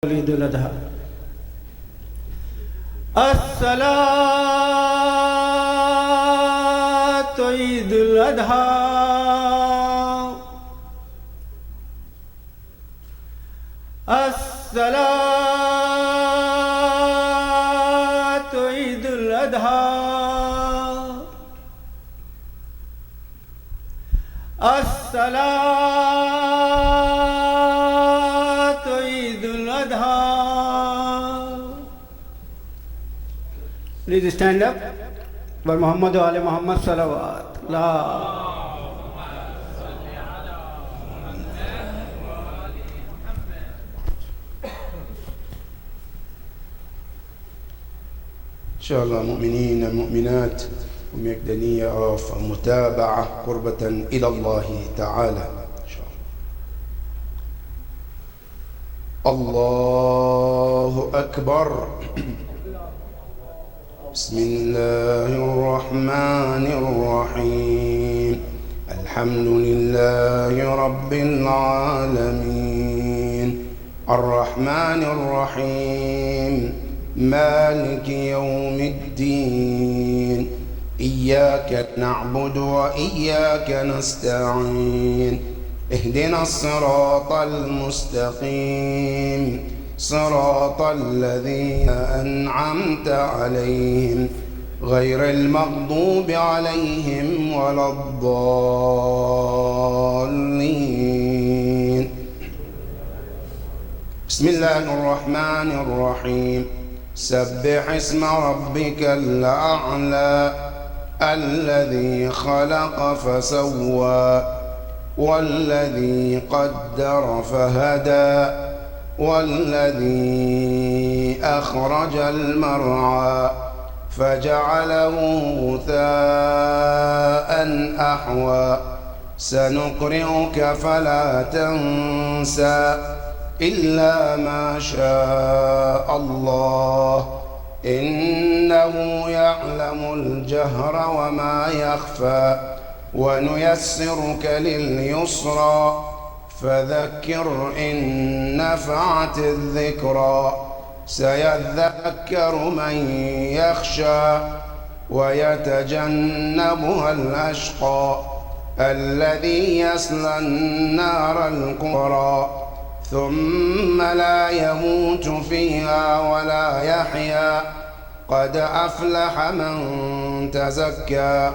عيد الأضحى. الصلاة عيد الأضحى. الصلاة عيد الأضحى. الصلاة عيد الأضحى. Please stand up for Muhammad wa Ali Muhammad salawat. La. إن شاء الله مؤمنين المؤمنات وميقدنية أوف متابعة قربة إلى الله تعالى إن شاء الله. الله أكبر. بسم الله الرحمن الرحيم. الحمد لله رب العالمين الرحمن الرحيم مالك يوم الدين. إياك نعبد وإياك نستعين. اهدنا الصراط المستقيم صراط الذين أنعمت عليهم غير المغضوب عليهم ولا الضالين. بسم الله الرحمن الرحيم. سبح اسم ربك الأعلى الذي خلق فسوى والذي قدر فهدى والذي أخرج المرعى فجعله غثاء أحوى. سنقرئك فلا تنسى إلا ما شاء الله إنه يعلم الجهر وما يخفى. ونيسرك لليسرى فذكر إن نفعت الذكرى. سيذكر من يخشى ويتجنبها الأشقى الذي يصلى النار الكبرى ثم لا يموت فيها ولا يحيا. قد أفلح من تزكى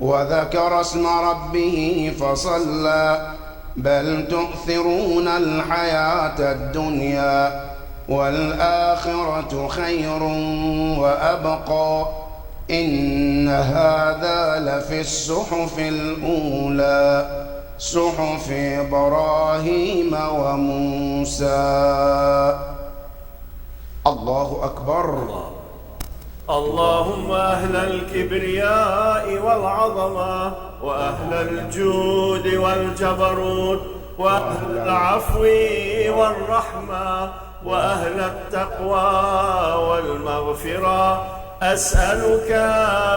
وذكر اسم ربه فصلى. بل تؤثرون الحياة الدنيا والآخرة خير وأبقى. إن هذا لفي الصحف الأولى صحف إبراهيم وموسى. الله أكبر. اللهم أهل الكبرياء والعظمة وأهل الجود والجبروت وأهل العفو والرحمة وأهل التقوى والمغفرة أسألك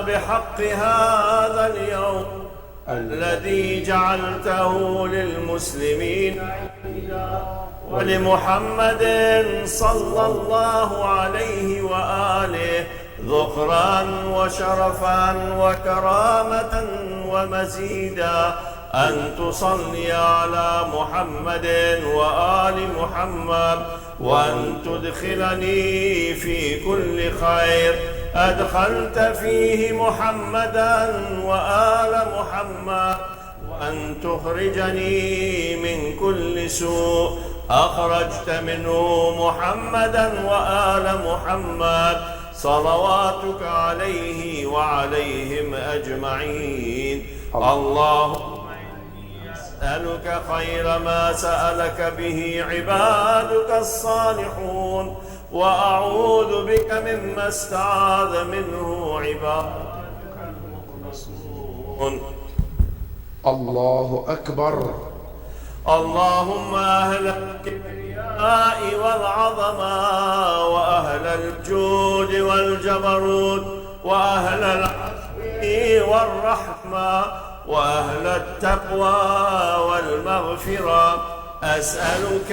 بحق هذا اليوم الذي جعلته للمسلمين ولمحمد صلى الله عليه وآله ذخرا وشرفا وكرامة ومزيدا. أن تصلي على محمد وآل محمد وأن تدخلني في كل خير أدخلت فيه محمدا وآل محمد وأن تخرجني من كل سوء أخرجت منه محمدا وآل محمد صلواتك عليه وعليهم أجمعين. اللهم إني أسألك خير ما سألك به عبادك الصالحون وأعوذ بك مما استعاذ منه عبادك المخلصون. الله أكبر. اللهم أهل الكبرياء والعظمة وأهل الجود والجبروت وأهل العفو والرحمة وأهل التقوى والمغفرة أسألك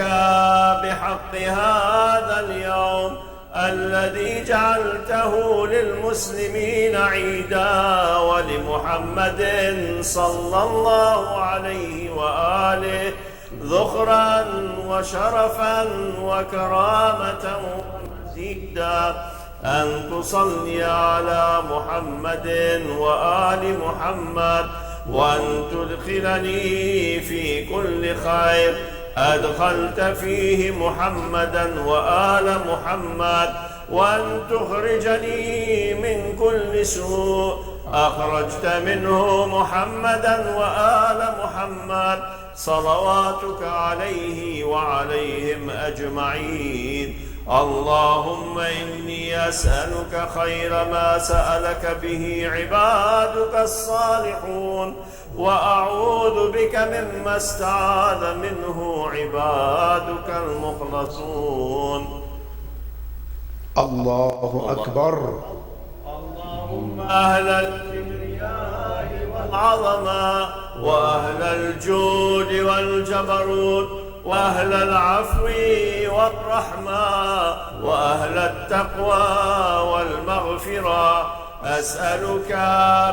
بحق هذا اليوم الذي جعلته للمسلمين عيدا ولمحمد صلى الله عليه وآله ذخرا وشرفا وكرامة ومزيدا أن تصلي على محمد وآل محمد وأن تدخلني في كل خير أدخلت فيه محمدا وآل محمد وأن تخرجني من كل سوء أخرجت منه محمدا وآل محمد صلواتك عليه وعليهم أجمعين. اللهم إني أسألك خير ما سألك به عبادك الصالحون وأعوذ بك مما استعاذ منه عبادك المخلصون. الله أكبر. اللهم أهل الكبرياء والعظمة وأهل الجود والجبروت وأهل العفو والرحمة وأهل التقوى والمغفرة أسألك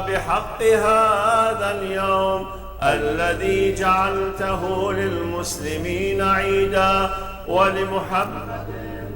بحق هذا اليوم الذي جعلته للمسلمين عيدا ولمحمد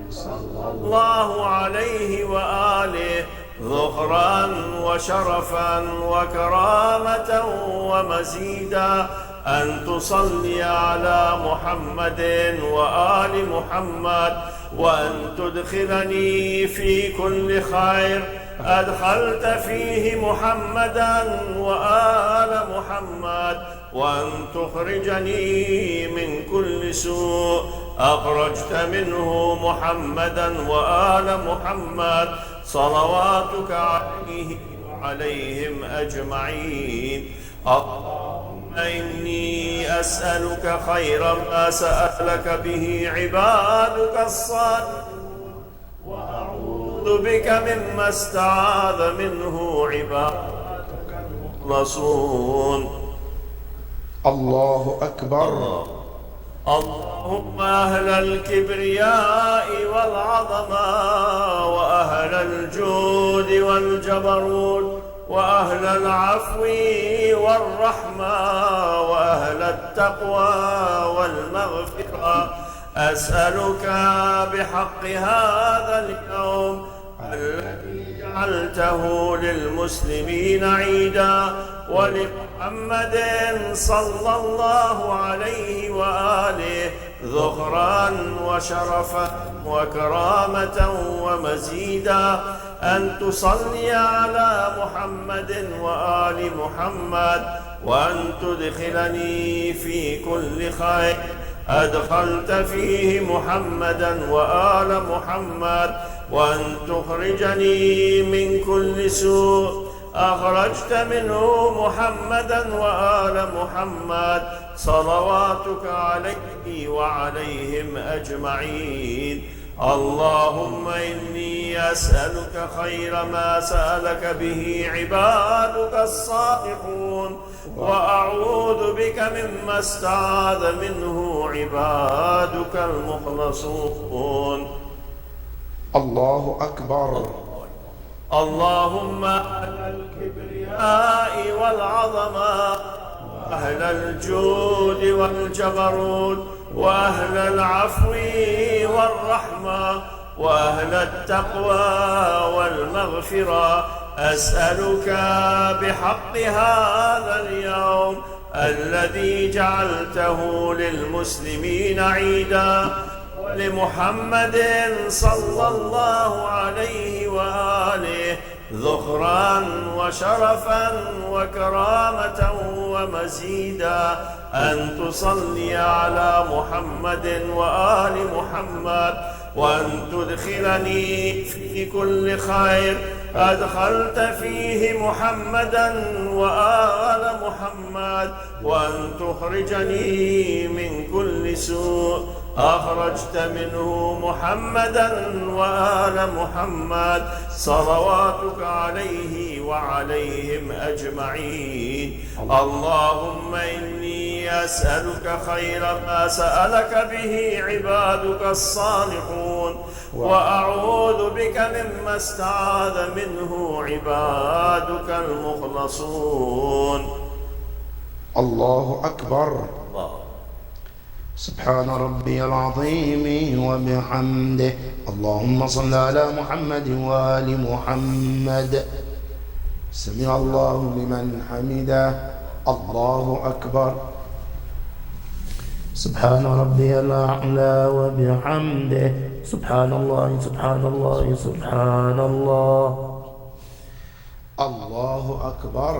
صلى الله عليه وآله ذخرا وشرفا وكرامة ومزيدا أن تصلي على محمد وآل محمد وأن تدخلني في كل خير أدخلت فيه محمدا وآل محمد وأن تخرجني من كل سوء أخرجت منه محمدا وآل محمد صلواتك عليه وعليهم أجمعين. اللهم إني أسألك خير ما سألك به عبادك الصالحون وأعوذ بك مما استعاذ منه عبادك المخلصون. الله أكبر. اللهم أهل الكبرياء والعظمة وأهل الجود والجبروت وأهل العفو والرحمة وأهل التقوى والمغفرة أسألك بحق هذا اليوم الذي جعلته للمسلمين عيدا ولمحمد صلى الله عليه وآله ذخرا وشرفا وكرامة ومزيدا أن تصلي على محمد وآل محمد وأن تدخلني في كل خير أدخلت فيه محمدا وآل محمد وأن تخرجني من كل سوء أخرجت منه محمدا وآل محمد صلواتك عليه وعليهم أجمعين. اللهم إني أسألك خير ما سألك به عبادك الصالحون وأعوذ بك مما استعاذ منه عبادك المخلصون. الله أكبر. اللهم أهل الكبرياء والعظمة وأهل الجود والجبروت وأهل العفو والرحمة وأهل التقوى والمغفرة أسألك بحق هذا اليوم الذي جعلته للمسلمين عيدا ولمحمد صلى الله عليه وآله ذخرا وشرفا وكرامة ومزيدا أن تصلي على محمد وآل محمد وأن تدخلني في كل خير أدخلت فيه محمدا وآل محمد وأن تخرجني من كل سوء أخرجت منه محمدا وآل محمد صلواتك عليه وعليهم أجمعين. اللهم إني إني أسألك خير ما سألك به عبادك الصالحون وأعوذ بك مما استعاذ منه عبادك المخلصون. الله أكبر. الله. سبحان ربي العظيم وبحمده. اللهم صل على محمد وآل محمد. سمع الله لمن حمده. الله أكبر. سبحان ربي الأعلى وبحمده. سبحان الله سبحان الله سبحان الله. الله أكبر.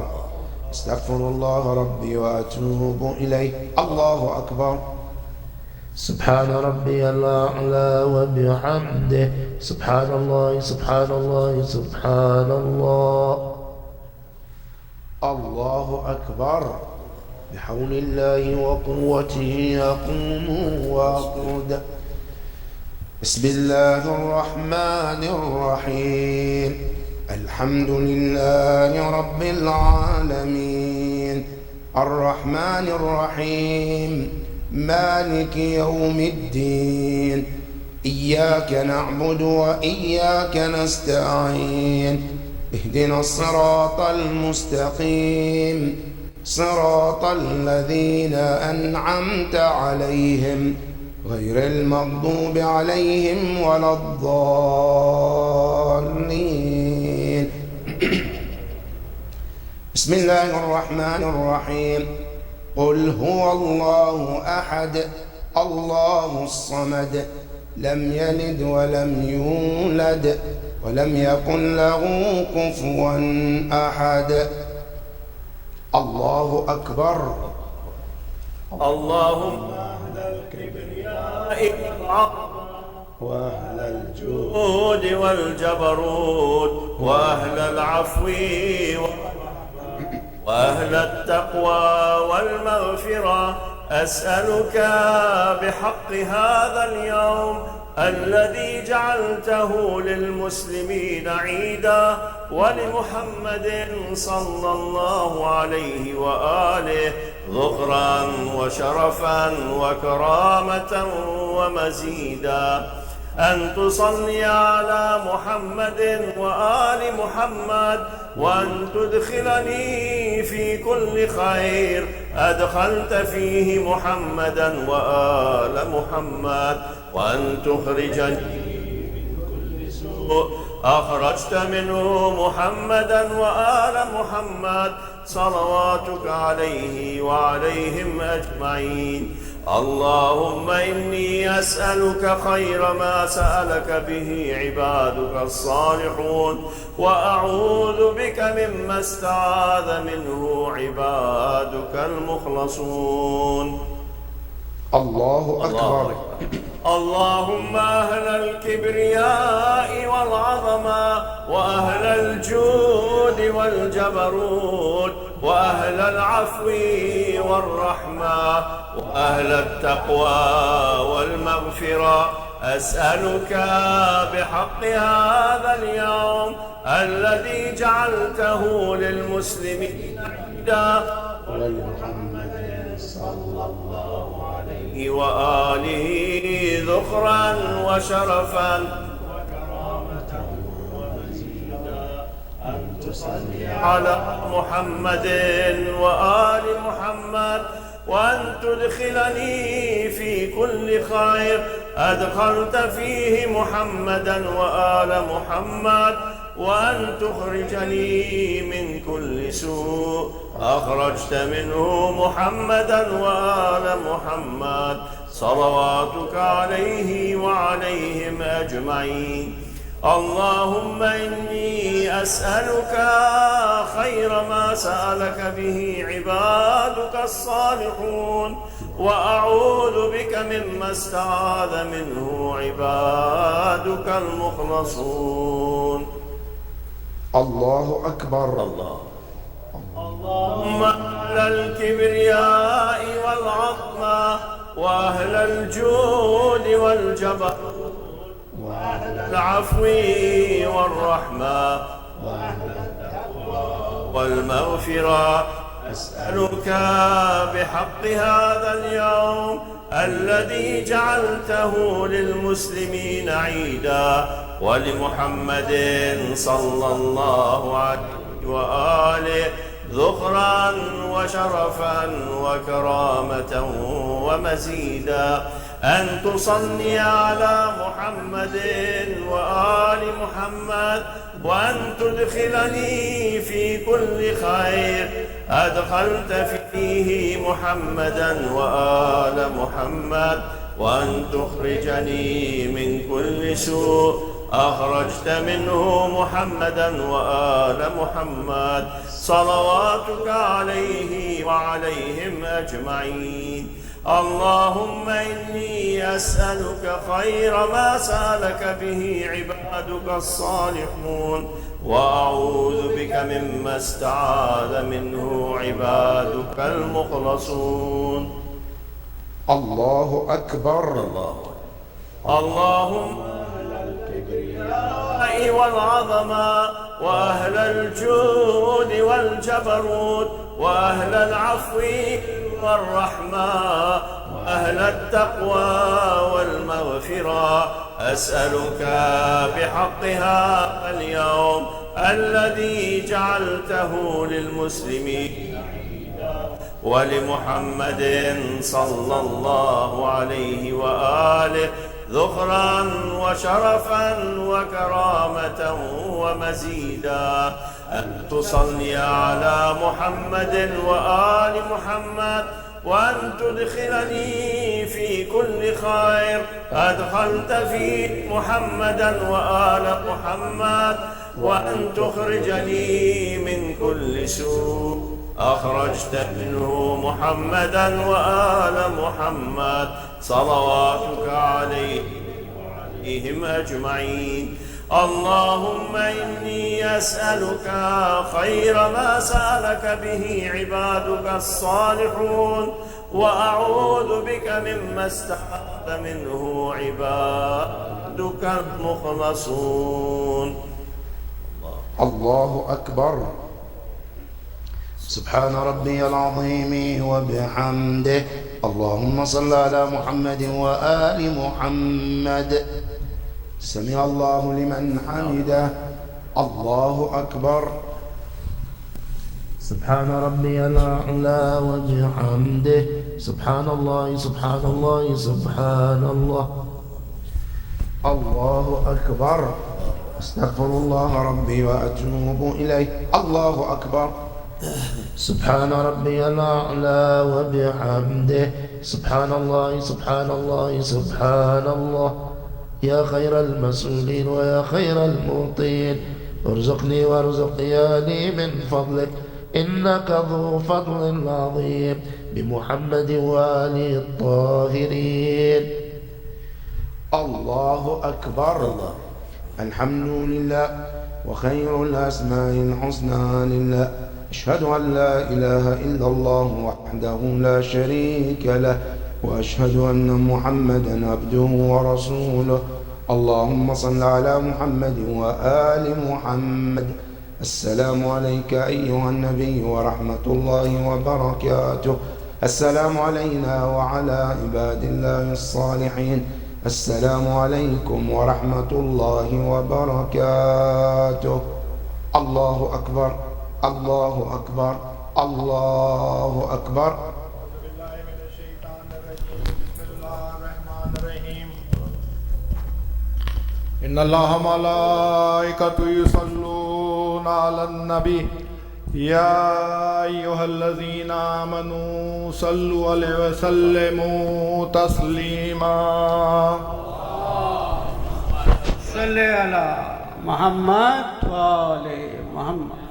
استغفر الله ربي وأتوب إليه. الله أكبر. سبحان ربي الأعلى وبحمده. سبحان الله سبحان الله سبحان الله. الله أكبر. بحول الله وقوته أقوم وأقعد. بسم الله الرحمن الرحيم. الحمد لله رب العالمين الرحمن الرحيم مالك يوم الدين. إياك نعبد وإياك نستعين. اهدنا الصراط المستقيم صراط الذين أنعمت عليهم غير المغضوب عليهم ولا الضالين. بسم الله الرحمن الرحيم. قل هو الله أحد الله الصمد لم يلد ولم يولد ولم يكن له كفوا أحد. الله أكبر. اللهم أهل الكبرياء وأهل الجود والجبروت وأهل العفو وأهل التقوى والمغفرة أسألك بحق هذا اليوم الذي جعلته للمسلمين عيدا ولمحمد صلى الله عليه وآله ذخرا وشرفا وكرامة ومزيدا أن تصلي على محمد وآل محمد وأن تدخلني في كل خير أدخلت فيه محمدا وآل محمد وأن تخرجني من كل سوء أخرجت منه محمدا وآل محمد صلواتك عليه وعليهم أجمعين. اللهم إني أسألك خير ما سألك به عبادك الصالحون وأعوذ بك مما استعاذ منه عبادك المخلصون. الله أكبر. اللهم أهل الكبرياء والعظمة وأهل الجود والجبروت وأهل العفو والرحمة وأهل التقوى والمغفرة أسألك بحق هذا اليوم الذي جعلته للمسلمين عيدا ولمحمد صلى الله عليه وآله ذخرا وشرفا وكرامة ومزيدا أن تصلي على محمد وآل محمد وأن تدخلني في كل خير أدخلت فيه محمدا وآل محمد وأن تخرجني من كل سوء أخرجت منه محمدا وآل محمد صلواتك عليه وعليهم أجمعين. اللهم إني أسألك خير ما سألك به عبادك الصالحون وأعوذ بك مما استعاذ منه عبادك المخلصون. الله أكبر. اللهم أهل الكبرياء والعظمة وأهل الجود والجبروت وأهل العفو والرحمة وأهل التقوى والمغفرة أسألك بحق هذا اليوم الذي جعلته للمسلمين عيدا ولمحمد صلى الله عليه وآله ذخرا وشرفا وكرامة ومزيدا، أن تصلي على محمد وآل محمد، وأن تدخلني في كل خير أدخلت فيه محمدا وآل محمد، وأن تخرجني من كل سوء أخرجت منه محمدا وآل محمد، صلواتك عليه وعليهم أجمعين. اللهم إني أسألك خير ما سألك به عبادك الصالحون، وأعوذ بك مما استعاذ منه عبادك المخلصون. الله أكبر. اللهم الكبرياء والعظمة وأهل الجود والجبروت وأهل العفو والرحمة وأهل التقوى والمغفرة، أسألك بحق هذا اليوم الذي جعلته للمسلمين ولمحمد صلى الله عليه وآله ذخرا وشرفا وكرامة ومزيدا، أن تصلي على محمد وآل محمد، وأن تدخلني في كل خير أدخلت فيه محمدا وآل محمد، وأن تخرجني من كل سوء أخرجت منه محمدا وآل محمد، صلواتك عليهم أجمعين. اللهم إني أسألك خير ما سألك به عبادك الصالحون، وأعوذ بك مما استعاذ منه عبادك المخلصون. الله أكبر. سبحان ربي العظيم وبحمده. اللهم صل على محمد وآل محمد. سمع الله لمن حمده. الله أكبر. سبحان ربي الأعلى وبحمده. سبحان الله سبحان الله سبحان الله. الله أكبر. أستغفر الله ربي وأتوب إليه. الله أكبر. سبحان ربي الأعلى وبحمده. سبحان الله سبحان الله سبحان الله. يا خير المسؤولين ويا خير المعطين، ارزقني وارزق عيالي من فضلك، إنك ذو فضل عظيم بمحمد وآله الطاهرين. الله أكبر. الحمد لله وخير الأسماء الحسنى لله. أشهد أن لا إله إلا الله وحده لا شريك له، وأشهد أن محمدا عبده ورسوله. اللهم صل على محمد وآل محمد. السلام عليك أيها النبي ورحمة الله وبركاته. السلام علينا وعلى عباد الله الصالحين. السلام عليكم ورحمة الله وبركاته. الله أكبر. الله أكبر. الله أكبر. إن الله ملائكته يصلون على النبي يا أيها الذين آمنوا صلوا عليه وسلموا تسليما. صل على محمد وآل محمد.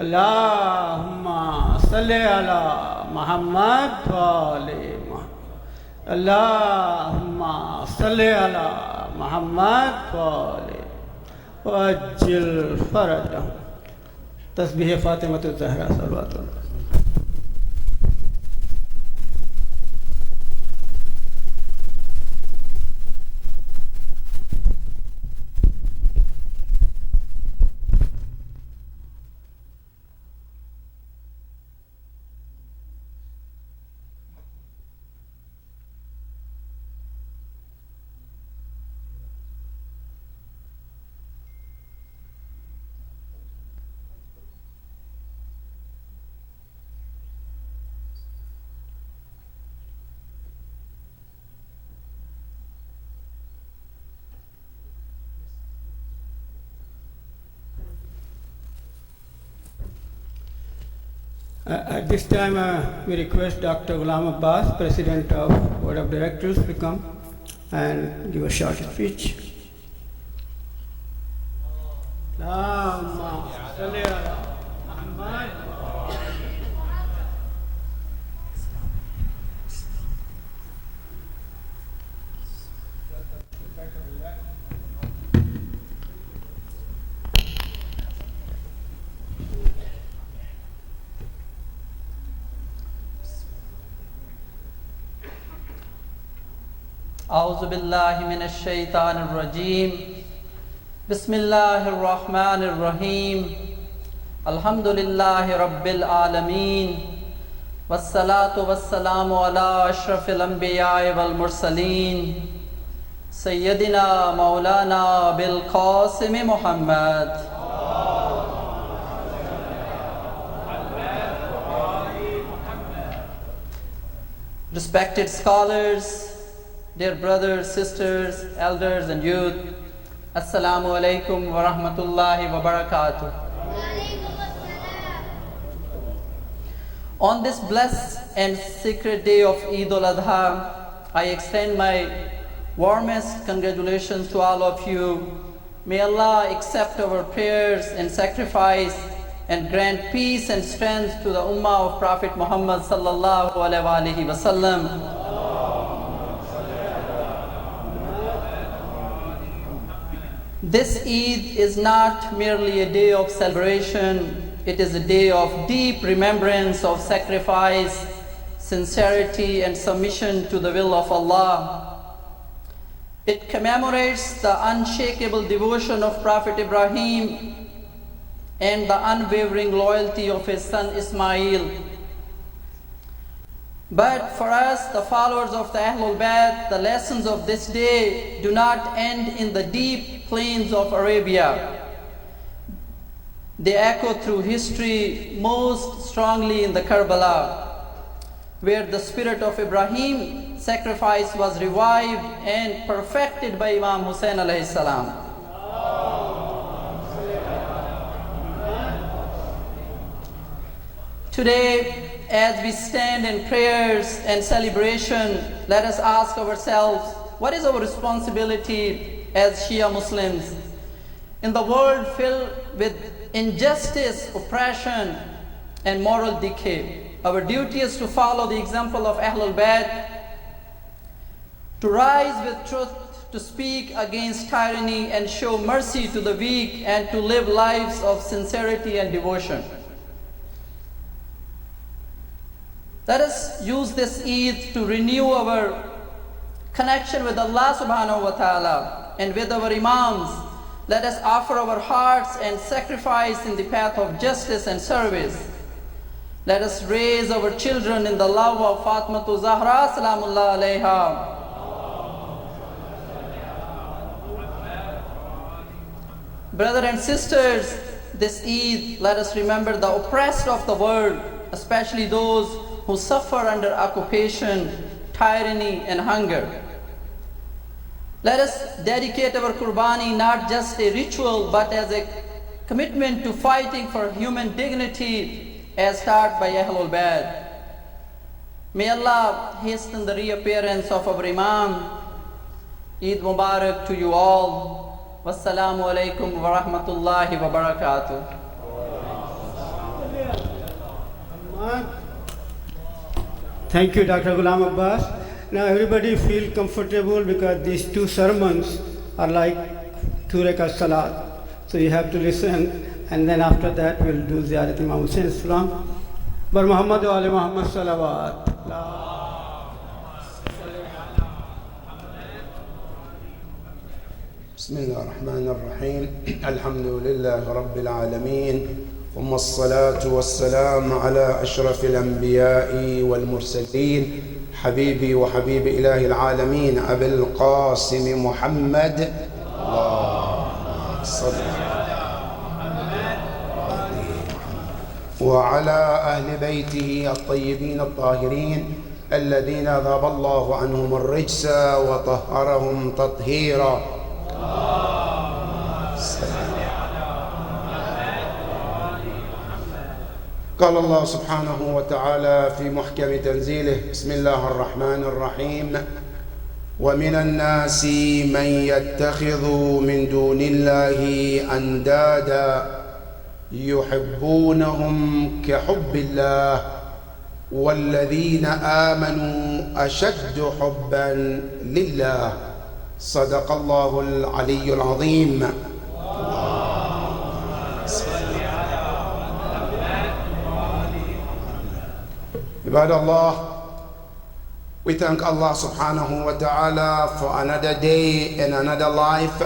اللهم صل على محمد وآل محمد. اللهم صل على محمد وآل وأجل فرجه. تسبيح فاطمة الزهراء صلوات الله. At this time, we request Dr. Ghulam Abbas, President of Board of Directors, to come and give a short speech. Allahumma salli ala Muhammad. أعوذ بالله من الشيطان الرجيم بسم الله الرحمن الرحيم الحمد لله رب العالمين والصلاة والسلام على أشرف الأنبياء والمرسلين سيدنا مولانا بالقاسم محمد. Respected scholars, dear brothers, sisters, elders and youth, Assalamu alaikum wa rahmatullahi wa barakatuh. On this blessed and sacred day of Eid al-Adha, I extend my warmest congratulations to all of you. May Allah accept our prayers and sacrifice and grant peace and strength to the Ummah of Prophet Muhammad sallallahu alaihi wasallam. This Eid is not merely a day of celebration, it is a day of deep remembrance of sacrifice, sincerity and submission to the will of Allah. It commemorates the unshakable devotion of Prophet Ibrahim and the unwavering loyalty of his son Ismail. But for us, the followers of the Ahlul Bayt, the lessons of this day do not end in the deep plains of Arabia. They echo through history most strongly in the Karbala, where the spirit of Ibrahim sacrifice was revived and perfected by Imam Hussein alayhi salam. Today, as we stand in prayers and celebration, let us ask ourselves, what is our responsibility as Shia Muslims? In the world filled with injustice, oppression, and moral decay, our duty is to follow the example of Ahlul Bayt, to rise with truth, to speak against tyranny and show mercy to the weak, and to live lives of sincerity and devotion. Let us use this Eid to renew our connection with Allah subhanahu wa ta'ala and with our Imams. Let us offer our hearts and sacrifice in the path of justice and service. Let us raise our children in the love of Fatimatu Zahra salamullah alayha. Brothers and sisters, this Eid, let us remember the oppressed of the world, especially those who suffer under occupation, tyranny, and hunger. Let us dedicate our Qurbani not just a ritual, but as a commitment to fighting for human dignity as taught by Ahlul Bayt. May Allah hasten the reappearance of our Imam. Eid Mubarak to you all. Wassalamu alaikum wa rahmatullahi wa barakatuh. Thank you, Dr. Ghulam Abbas. Now everybody feel comfortable because these two sermons are like 2 rakat salat. So you have to listen, and then after that we'll do Ziyarat Imam Hussain Salam. Bar Muhammad wa Ali Muhammad Salawat. بسم الله الرحمن الرحيم الحمد لله رب العالمين ثم الصلاة والسلام على أشرف الأنبياء والمرسلين حبيبي وحبيب إله العالمين أبي القاسم محمد اللهم صل وعلى أهل بيته الطيبين الطاهرين الذين ذهب الله عنهم الرجس وطهرهم تطهيرا. قال الله سبحانه وتعالى في محكم تنزيله بسم الله الرحمن الرحيم ومن الناس من يتخذ من دون الله أندادا يحبونهم كحب الله والذين آمنوا أشد حبا لله صدق الله العلي العظيم. Ibad Allah, we thank Allah subhanahu wa ta'ala for another day and another life.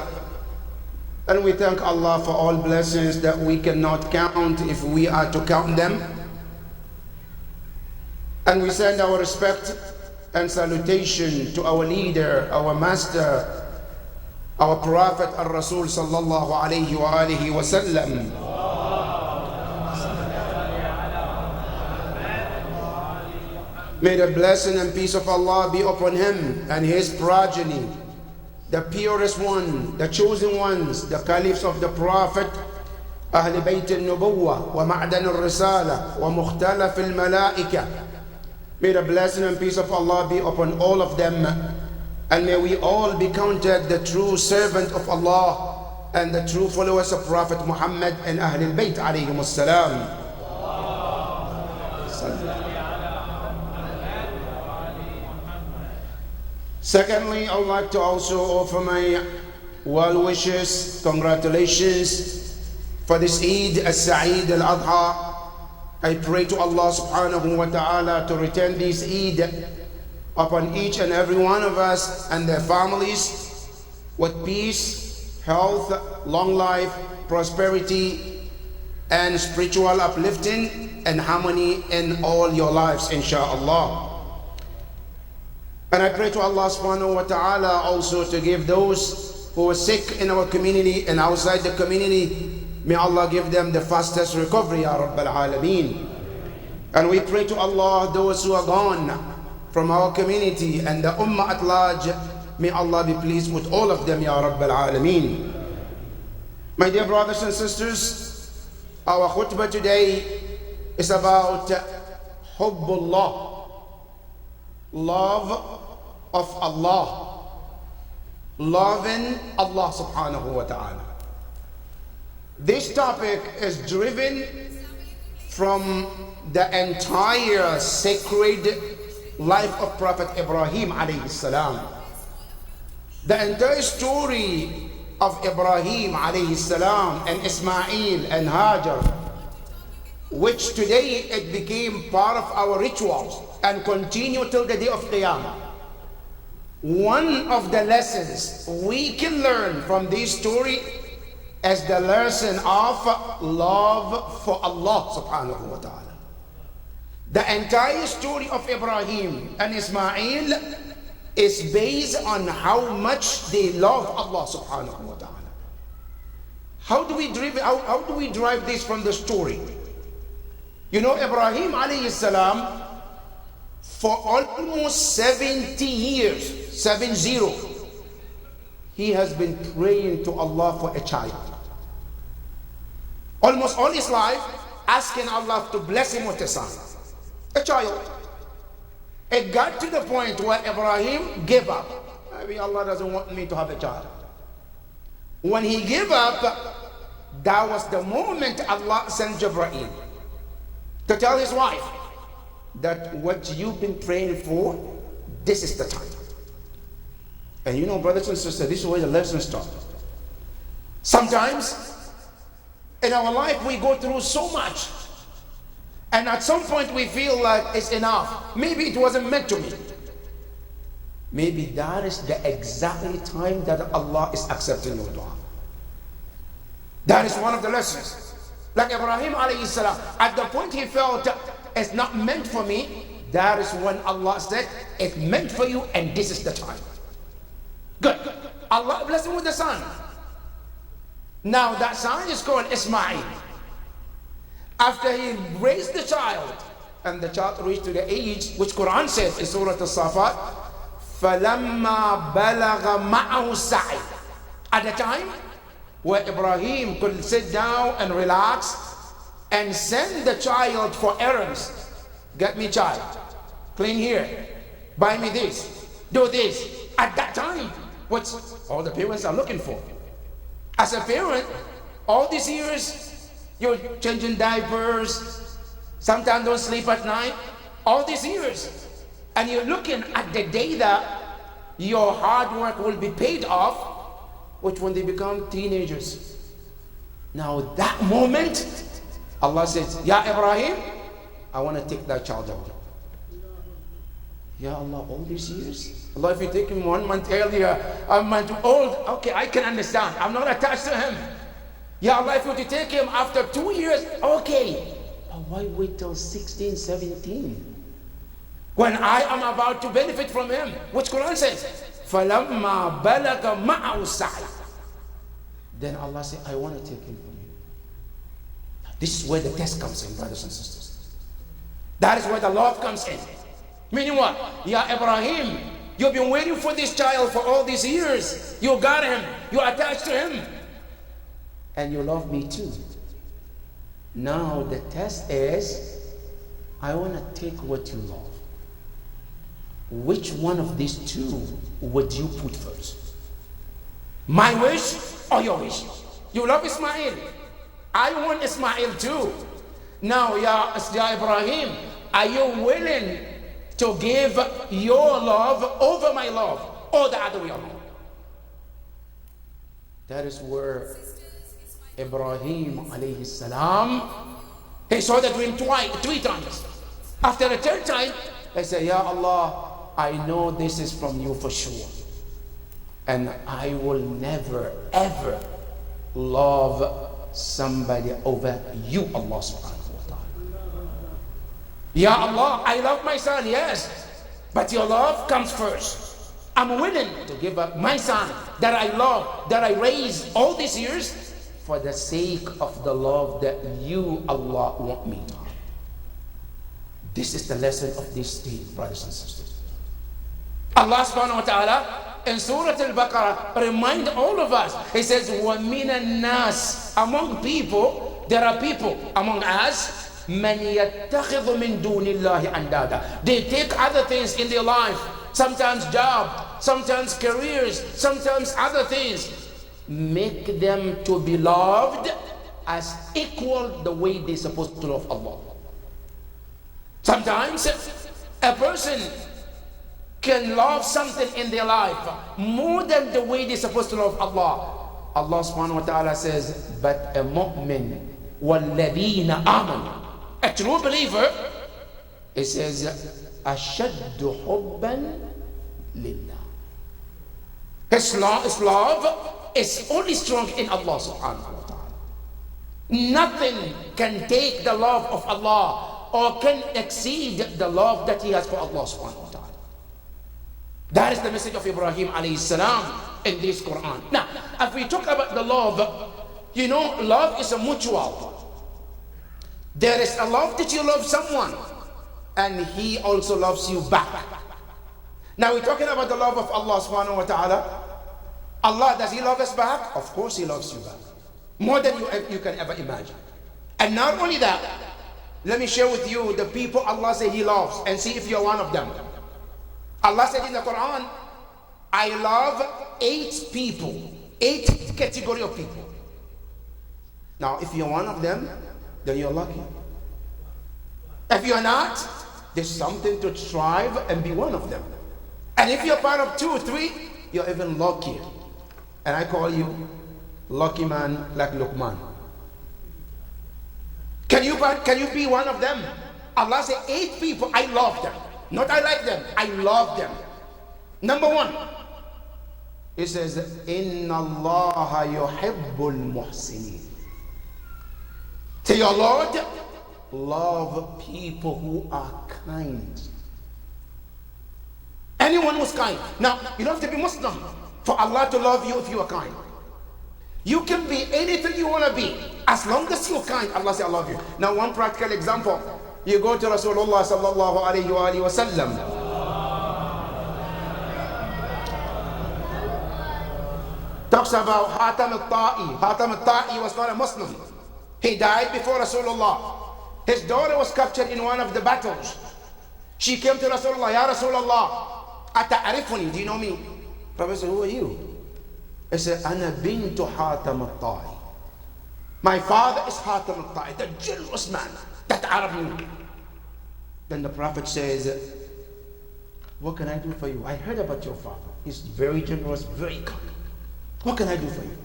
And we thank Allah for all blessings that we cannot count if we are to count them. And we send our respect and salutation to our leader, our master, our prophet al-Rasul sallallahu alayhi wa alihi wa sallam. May the blessing and peace of Allah be upon him and his progeny, the purest one, the chosen ones, the caliphs of the Prophet, Ahl Bayt al-Nubuwwah, wa Ma'dan al-Risala, wa Mukhtalaf al-Malaika. May the blessing and peace of Allah be upon all of them, and may we all be counted the true servant of Allah and the true followers of Prophet Muhammad and Ahl al-Bayt alayhim as-salam. Secondly, I would like to also offer my well wishes, congratulations for this Eid al-Sa'id al-Adha. I pray to Allah subhanahu wa ta'ala to return this Eid upon each and every one of us and their families with peace, health, long life, prosperity, and spiritual uplifting and harmony in all your lives, inshaAllah. And I pray to Allah subhanahu wa ta'ala also to give those who are sick in our community and outside the community, may Allah give them the fastest recovery, Ya Rabbal Alameen. And we pray to Allah those who are gone from our community and the Ummah at large, may Allah be pleased with all of them, Ya Rabbal Alameen. My dear brothers and sisters, our khutbah today is about Hubbullah, love of Allah, loving Allah subhanahu wa ta'ala. This topic is driven from the entire sacred life of Prophet Ibrahim alayhi salam. The entire story of Ibrahim alayhi salam and Ismail and Hajar, which today it became part of our rituals and continue till the day of Qiyamah. One of the lessons we can learn from this story is the lesson of love for Allah subhanahu wa ta'ala. The entire story of Ibrahim and Ismail is based on how much they love Allah subhanahu wa ta'ala. How do we drive this from the story? You know, Ibrahim alayhi salam, for almost 70 years, 70, he has been praying to Allah for a child. Almost all his life, asking Allah to bless him with a son, a child. It got to the point where Ibrahim gave up. Maybe Allah doesn't want me to have a child. When he gave up, that was the moment Allah sent Jibreel to tell his wife that what you've been praying for, this is the time. And you know, brothers and sisters, this is where the lesson starts. Sometimes in our life we go through so much, and at some point we feel like it's enough. Maybe it wasn't meant to me. Maybe that is the exactly time that Allah is accepting your dua. That is one of the lessons. Like Ibrahim alayhi salam, at the point he felt it's not meant for me, that is when Allah said, it's meant for you and this is the time. Good. Allah blessed him with a son. Now that son is called Ismail. After he raised the child, and the child reached to the age which Quran says in Surah Al-Safat, فَلَمَّا بَلَغَ مَعَهُ السَّعِي. At the time where Ibrahim could sit down and relax and send the child for errands. Get me child, clean here, buy me this, do this. At that time, what all the parents are looking for. As a parent, all these years, you're changing diapers, sometimes don't sleep at night, all these years. And you're looking at the day that your hard work will be paid off, which when they become teenagers. Now that moment, Allah says, Ya Ibrahim, I want to take that child away. Ya Allah, all these years? Allah, if you take him 1 month earlier, a month old, okay, I can understand. I'm not attached to him. Ya Allah, if you were to take him after 2 years, okay. But why wait till 16, 17? When I am about to benefit from him, which Quran says, فَلَمَّا بَلَغَ مَعَهُ السَّعْيَ. Then Allah said, I want to take him from you. This is where the test comes in, brothers and sisters. That is where the love comes in. Meaning what? Ya Ibrahim, you've been waiting for this child for all these years. You got him. You're attached to him. And you love me too. Now the test is, I want to take what you love. Which one of these two would you put first? My wish or your wish? You love Ismail. I want Ismail too. Now, Ya Ibrahim, are you willing to give your love over my love, or the other way around? That is where Ibrahim alayhi salam, he saw the dream three times. After the third time, he said, Ya Allah, I know this is from you for sure. And I will never, ever love somebody over you, Allah subhanahu wa ta'ala. Ya Allah, I love my son, yes. But your love comes first. I'm willing to give up my son that I love, that I raised all these years, for the sake of the love that you, Allah, want me to have. This is the lesson of this day, brothers and sisters. Allah subhanahu wa ta'ala in Surah Al-Baqarah remind all of us. He says, وَمِنَ النَّاسِ, among people, there are people among us, مَنْ يَتَّخِذُ مِنْ دُونِ اللَّهِ أَنْدَادًا. They take other things in their life, sometimes job, sometimes careers, sometimes other things, make them to be loved as equal the way they're supposed to love Allah. Sometimes a person can love something in their life more than the way they're supposed to love Allah. Allah subhanahu wa ta'ala says, but a mu'min وَالَّذِينَ آمَنُوا, a true believer, it says, أَشَدُّ حُبًّا لِلَّهِ. His love is only strong in Allah subhanahu wa ta'ala. Nothing can take the love of Allah or can exceed the love that he has for Allah subhanahu wa ta'ala. That is the message of Ibrahim alayhi salam in this Quran. Now, if we talk about the love, you know, love is a mutual. There is a love that you love someone and he also loves you back. Now we're talking about the love of Allah subhanahu wa ta'ala. Allah, does he love us back? Of course he loves you back. More than you can ever imagine. And not only that, let me share with you the people Allah said he loves and see if you're one of them. Allah said in the Quran, I love 8 people, 8 category of people. Now, if you're one of them, then you're lucky. If you're not, there's something to strive and be one of them. And if you're part of 2 or 3, you're even luckier. And I call you lucky man like Luqman. Can you be one of them? Allah said 8 people, I love them. Not I like them, I love them. Number 1, it says, Inna Allah yuhibbul muhsinin. To your Lord, love people who are kind. Anyone who's kind. Now, you don't have to be Muslim for Allah to love you if you are kind. You can be anything you want to be. As long as you're kind, Allah says, I love you. Now, one practical example. You go to Rasulullah sallallahu alayhi wa sallam. Talks about Hatam al-Ta'i. Hatam al-Ta'i was not a Muslim. He died before Rasulullah. His daughter was captured in one of the battles. She came to Rasulullah, Ya Rasulullah, ata'arifuni, do you know me? Prophet said, who are you? He said, Ana bintu Hatam al-Ta'i. My father is Hatam al-Ta'i, the generous man that Arab knew. Then the Prophet says, what can I do for you? I heard about your father. He's very generous, very kind. What can I do for you?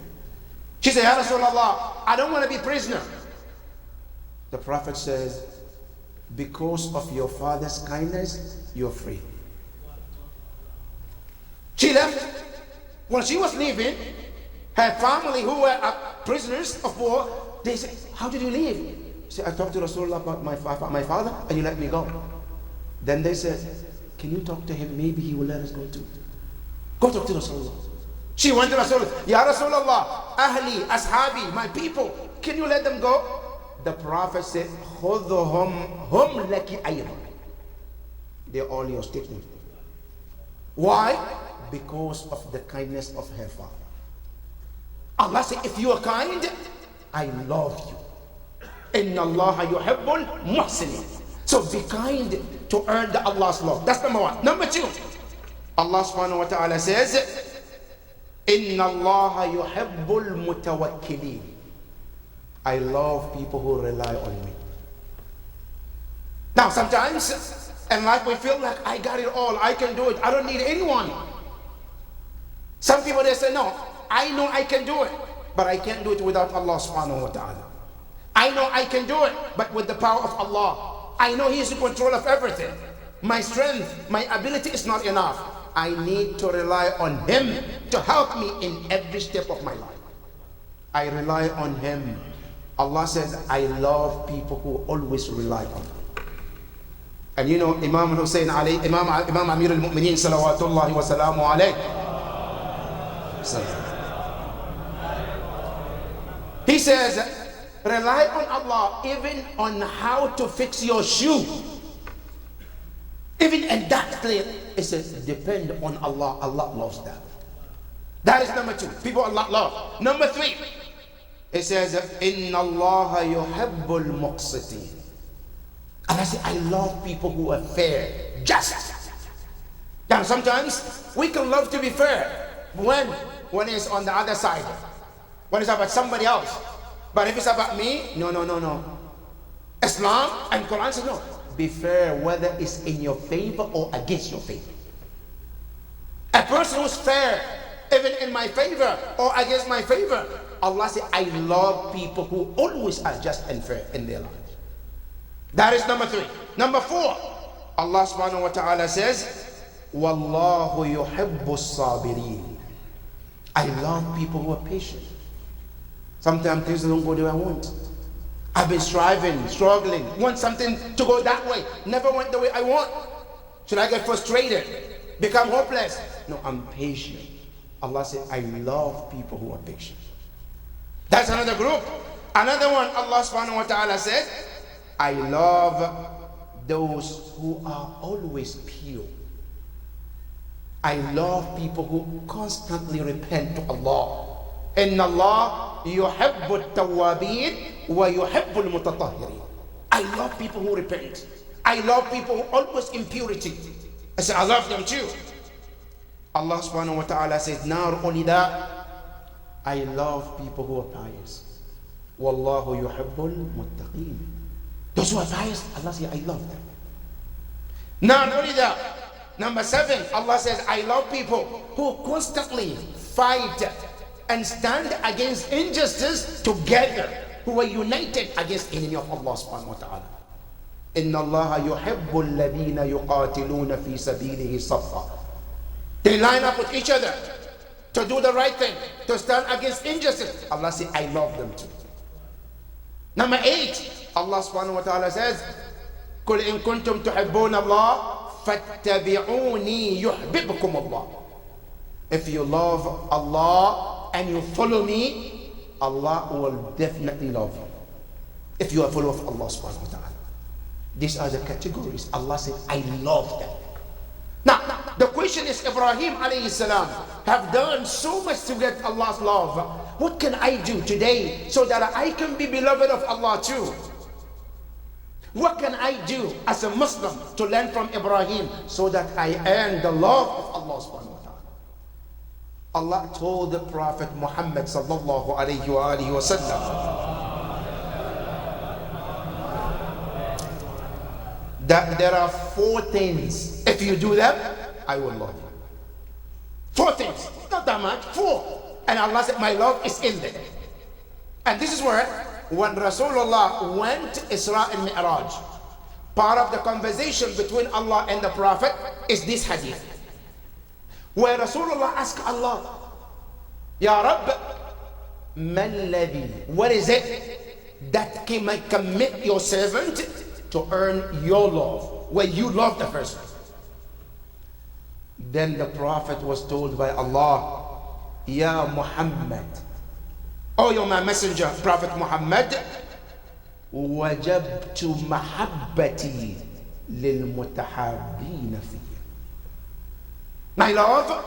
She said, Ya Rasulullah, I don't want to be prisoner. The Prophet says, because of your father's kindness, you're free. She left. When she was leaving, her family who were prisoners of war, they said, how did you leave? She said, I talked to Rasulullah about my father and you let me go. Then they said, can you talk to him? Maybe he will let us go too. Go talk to Rasulullah. She went to Rasulullah. Ya Rasulullah, ahli, ashabi, my people, can you let them go? The Prophet said, khudhuhum hum laki aydan. They're all yours, take them. Why? Because of the kindness of her father. Allah said, if you are kind, I love you. Inna Allah yuhibbul muhsinin. So be kind to earn the Allah's love. That's number one. Number two, Allah subhanahu wa ta'ala says, Inna Allah yuhibbul mutawakkilin. I love people who rely on me. Now sometimes in life we feel like I got it all, I can do it, I don't need anyone. Some people they say, no, I know I can do it, but I can't do it without Allah subhanahu wa ta'ala. I know I can do it, but with the power of Allah. I know He is in control of everything. My strength, my ability is not enough. I need to rely on Him to help me in every step of my life. I rely on Him. Allah says, I love people who always rely on me. And you know, Imam Hussein alayhi, Imam Amir al-Mu'mineen salawatullahi wa salamu alayhi. He says, rely on Allah even on how to fix your shoe. Even in that place, it says, depend on Allah. Allah loves that. That is number two. People Allah love. Number three, it says, Inna Allah yuhibbul muqsitin. And I say, I love people who are fair, just. Now sometimes we can love to be fair when it's on the other side, when it's about somebody else. But if it's about me, no. Islam and Quran says no. Be fair whether it's in your favor or against your favor. A person who's fair, even in my favor or against my favor, Allah says, I love people who always are just and fair in their lives. That is number three. Number four, Allah subhanahu wa ta'ala says, Wallahu yuhibbus sabirin. I love people who are patient. Sometimes things don't go the way I want. I've been striving, struggling, want something to go that way. Never went the way I want. Should I get frustrated? Become hopeless? No, I'm patient. Allah said, I love people who are patient. That's another group. Another one, Allah subhanahu wa ta'ala said, I love those who are always pure. I love people who constantly repent to Allah. Inna Allah yuhibbu at-tawwabin wa yuhibbu al-mutatahhirin. I love people who repent. I love people who always in purity. I say I love them too. Allah subhanahu wa ta'ala says, not only that, I love people who are pious. Wallahu yuhibbul muttaqin. Those who are pious, Allah says, I love them. Not only that, number 7, Allah says, I love people who constantly fight and stand against injustice together, who are united against enemy of Allah subhanahu wa ta'ala. Inna Allah yuhibbu alladhina yuqatiluna fi sabilihi saffa. They line up with each other to do the right thing, to stand against injustice. Allah says, I love them too. Number 8, Allah subhanahu wa ta'ala says, قُلْ إِن كُنْتُمْ تُحِبُّونَ اللَّهَ فَاتَّبِعُونِي يُحْبِبْكُمُ اللَّهُ. If you love Allah and you follow me, Allah will definitely love you. If you are follower of Allah subhanahu wa ta'ala. These are the categories. Allah said, I love them. Now, the question is, Ibrahim alayhi salam have done so much to get Allah's love, what can I do today so that I can be beloved of Allah too? What can I do as a Muslim to learn from Ibrahim so that I earn the love of Allah subhanahu wa ta'ala? Allah told the Prophet Muhammad sallallahu alayhi wa sallam that there are 4 things. If you do them, I will love you. 4 things, not that much, 4. And Allah said, my love is in there. And this is where, when Rasulullah went Isra and Mi'raj, part of the conversation between Allah and the Prophet is this hadith, where Rasulullah asked Allah, Ya Rabb, man ladhi, what is it that can commit your servant to earn your love, where you love the person? Then the Prophet was told by Allah, Ya Muhammad, oh, you're my messenger, Prophet Muhammad, wajabtu mahabbati lil mutahabbina fiyya. My love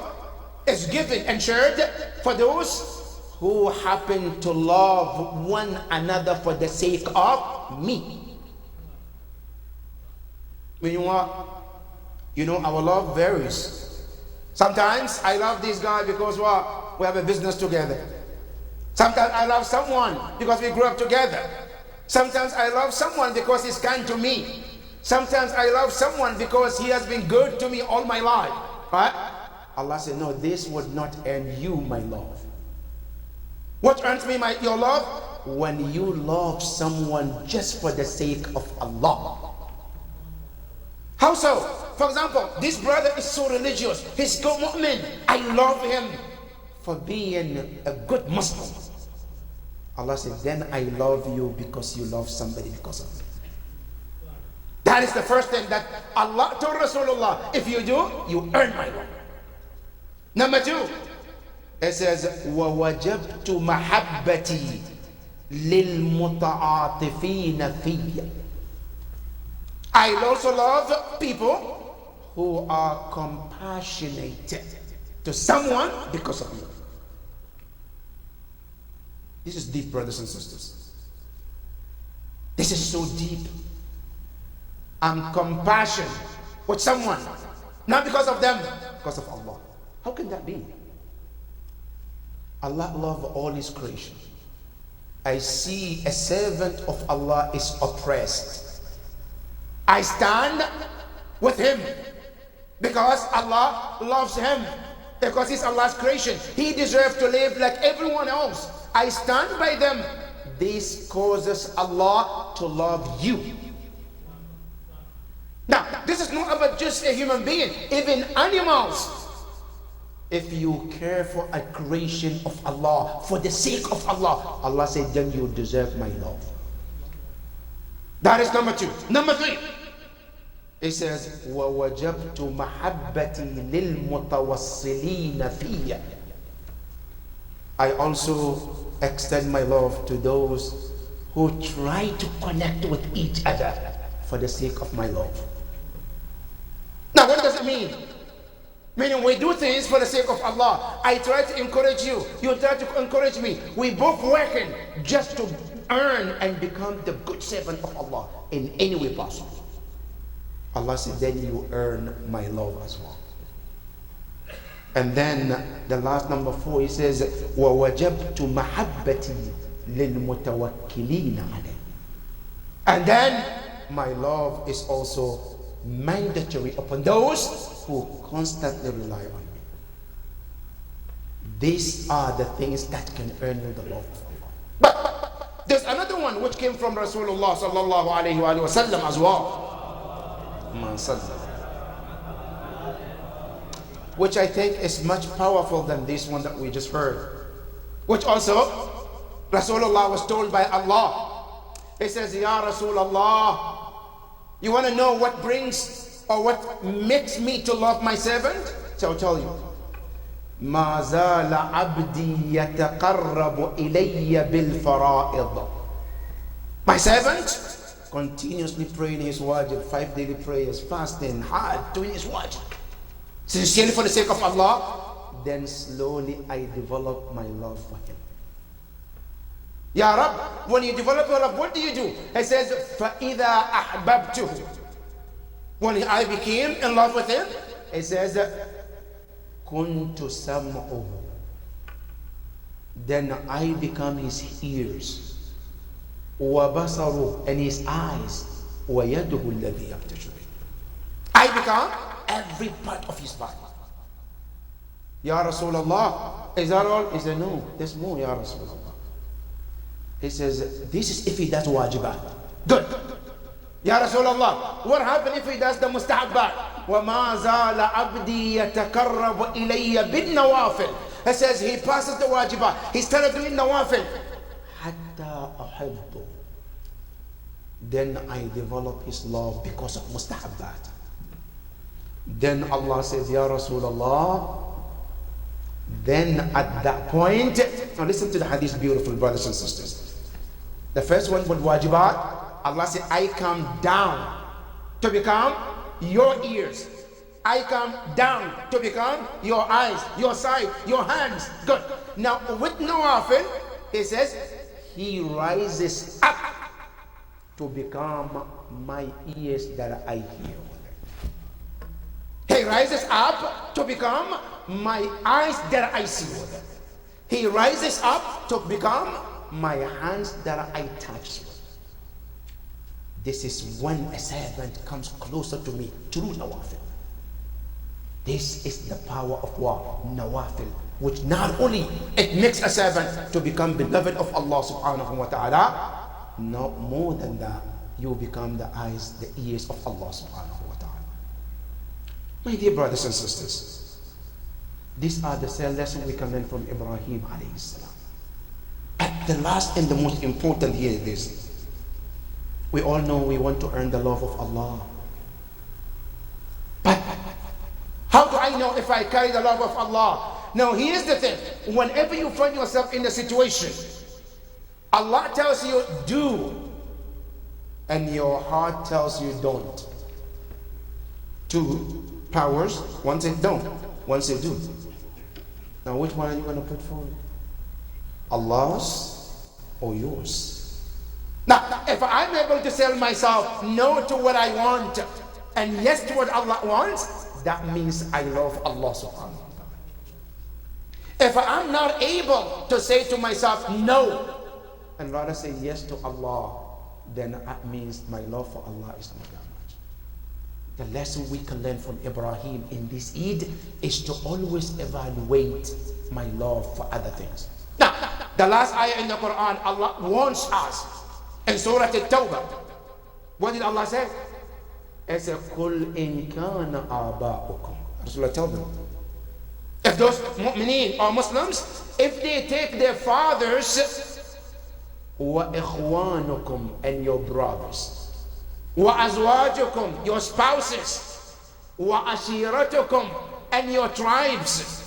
is given and shared for those who happen to love one another for the sake of me. Meaning what? You know, our love varies. Sometimes I love this guy because what? We have a business together. Sometimes I love someone because we grew up together. Sometimes I love someone because he's kind to me. Sometimes I love someone because he has been good to me all my life. Right? Allah said, no, this would not earn you my love. What earns me your love? When you love someone just for the sake of Allah. How so? For example, this brother is so religious. He's good mu'min. I love him for being a good Muslim. Allah said, then I love you because you love somebody because of me. That is the first thing that Allah told Rasulullah. If you do, you earn my love. Number 2, it says, وَوَجَبْتُ مَحَبَّتِي لِلْمُتَعَاطِفِينَ فِيَّ. I also love people who are compassionate to someone because of you. This is deep, brothers and sisters. This is so deep. I'm compassionate with someone, not because of them, because of Allah. How can that be? Allah loves all His creation. I see a servant of Allah is oppressed. I stand with him because Allah loves him, because he's Allah's creation. He deserves to live like everyone else. I stand by them. This causes Allah to love you. Now, this is not about just a human being, even animals. If you care for a creation of Allah, for the sake of Allah, Allah said, then you deserve my love. That is number 2. Number 3, it says, وَوَجَبْتُ مَحَبَّتِي لِلْمُتَوَصِّلِينَ فِيَّ. I also extend my love to those who try to connect with each other for the sake of my love. Now, what does it mean? Meaning we do things for the sake of Allah. I try to encourage you. You try to encourage me. We both working just to earn and become the good servant of Allah in any way possible. Allah said, then you earn my love as well. And then the last number 4, he says, وَوَجَبْتُ مَحَبَّتِي لِلْمُتَوَكِّلِينَ عَلَيْهِ. And then my love is also mandatory upon those who constantly rely on me. These are the things that can earn you the love of Allah. But there's another one which came from Rasulullah sallallahu alayhi wa sallam as well, which I think is much powerful than this one that we just heard, which also Rasulullah was told by Allah. He says, Ya Rasulullah, you want to know what brings or what makes me to love my servant? So I'll tell you. مَا زَالَ عَبْدِي يَتَقَرَّبُ إِلَيَّ بِالْفَرَائِضِ. My servant continuously praying his wajib, 5 daily prayers, fasting, hard, doing his wajib, sincerely for the sake of Allah. Then slowly I develop my love for him. Ya Rab, when you develop your love, what do? He says, فَإِذَا أَحْبَبْتُهُ. When I became in love with him, he says, كُنْتُ سَمْعُهُ. Then I become his ears, وَبَصَرُهُ, and his eyes, وَيَدُهُ الَّذِي يَبْتِشُ بِهِ. I become every part of his body. Ya Rasulullah, is that all? He said, no, there's more, Ya Rasulullah. He says, this is if he does wajibat. Good. Ya Rasulullah, what happens if he does the mustahabbat? وَمَا زَالَ عَبْدِي يَتَقَرَّبُ إِلَيَّ بِالنَّوَافِلِ. He says he passes the wajibat. He started doing nawafil. حَتَّى أَحِبُّ. Then I develop his love because of mustahabbat. Then Allah says, Ya Rasulullah, then at that point, now listen to the hadith, beautiful brothers and sisters. The first one with wajibat, Allah said, I come down to become your ears. I come down to become your eyes, your sight, your hands. Good. Now with nawafil, he says, he rises up to become my ears that I hear. He rises up to become my eyes that I see with him. He rises up to become my hands that I touch with. This is when a servant comes closer to me through nawafil. This is the power of what? Nawafil, which not only it makes a servant to become beloved of Allah subhanahu wa ta'ala, no more than that, you become the eyes, the ears of Allah subhanahu wa ta'ala. My dear brothers and sisters, these are the same lessons we can learn from Ibrahim alayhi salam. At the last and the most important here is this. We all know we want to earn the love of Allah. But how do I know if I carry the love of Allah? Now here's the thing. Whenever you find yourself in a situation, Allah tells you do, and your heart tells you don't. Two powers, one says don't, one says do. Now which one are you going to put forward? Allah's or yours? Now if I'm able to sell myself no to what I want and yes to what Allah wants, that means I love Allah subhanahu wa ta'ala. If I'm not able to say to myself no and rather say yes to Allah, then that means my love for Allah is not that much. The lesson we can learn from Ibrahim in this Eid is to always evaluate my love for other things. Now, the last ayah in the Quran, Allah warns us in Surah At-Tawbah. What did Allah say? He said, قُلْ إِنْ كَانَ آبَاؤُكُمْ. Rasulullah tell them, if those mu'mineen or Muslims, if they take their fathers, وَإِخْوَانُكُمْ, and your brothers, وَأَزْوَاجُكُمْ, your spouses, وَأَشِيرَتُكُمْ, and your tribes,